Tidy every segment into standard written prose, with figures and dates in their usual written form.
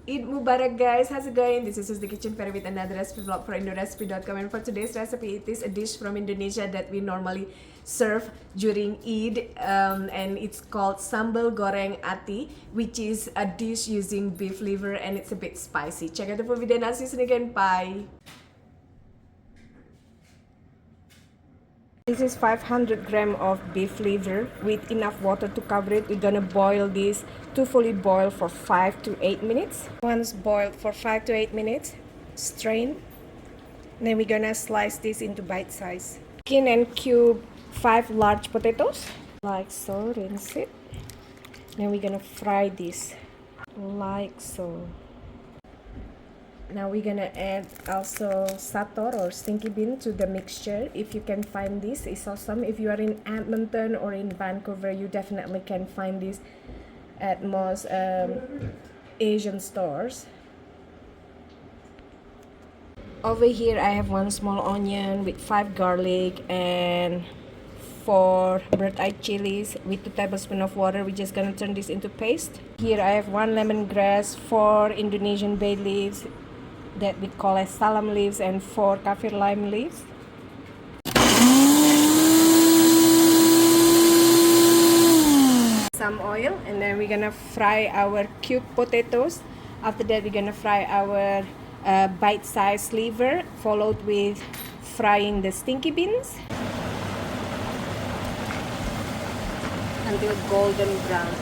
Eidmubarak guys, how's it going? This is the kitchen fairy with another recipe vlog for indorecipe.com, and for today's recipe it is a dish from Indonesia that we normally serve during Eid, and it's called Sambal Goreng Ati, which is a dish using beef liver and it's a bit spicy. Check out the full video and I'll see you soon again. Bye! This is 500 grams of beef liver with enough water to cover it. We're gonna boil this to fully boil for 5 to 8 minutes. Once boiled for 5 to 8 minutes, strain. Then we're gonna slice this into bite size. Skin and cube 5 large potatoes, like so. Rinse it. Then we're gonna fry this like so. Now we're gonna add also sator or stinky bean to the mixture. If you can find this, it's awesome. If you are in Edmonton or in Vancouver, you definitely can find this at most Asian stores. Over here I have 1 small onion with 5 garlic and 4 petai chilies with 2 tablespoons of water. We're just gonna turn this into paste. Here I have 1 lemongrass, 4 Indonesian bay leaves that we call as salam leaves, and 4 kaffir lime leaves. Some oil, and then we're gonna fry our cubed potatoes. After that we're gonna fry our bite-sized liver, followed with frying the stinky beans until golden brown.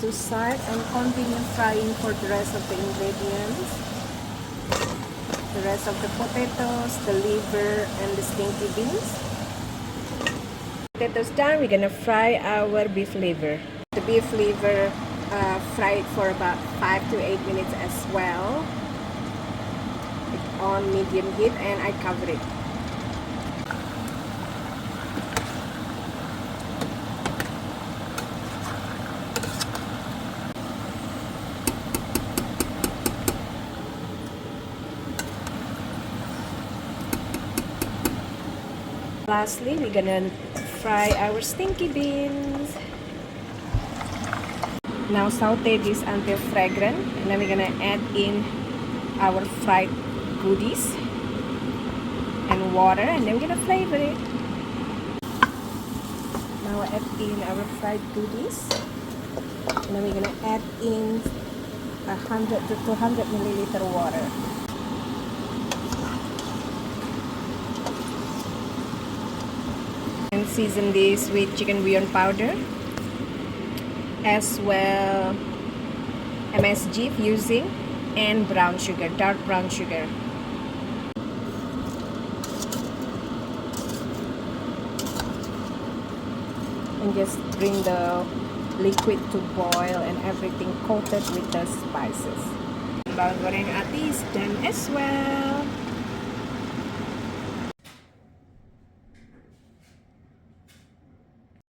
To side and continue frying for the rest of the ingredients, the rest of the potatoes, the liver and the stinky beans. Potatoes done, we're gonna fry our beef liver. The beef liver fried for about 5 to 8 minutes as well. It's on medium heat and I cover it. Lastly, we're gonna fry our stinky beans. Now saute this until fragrant, and then we're gonna add in our fried goodies and water, and then we're gonna flavor it. Now add in our fried goodies, and then we're gonna add in 100 to 200 milliliter water. And season this with chicken bouillon powder, as well MSG fusing, and brown sugar, dark brown sugar. And just bring the liquid to boil and everything coated with the spices. Sambal goreng ati is done as well.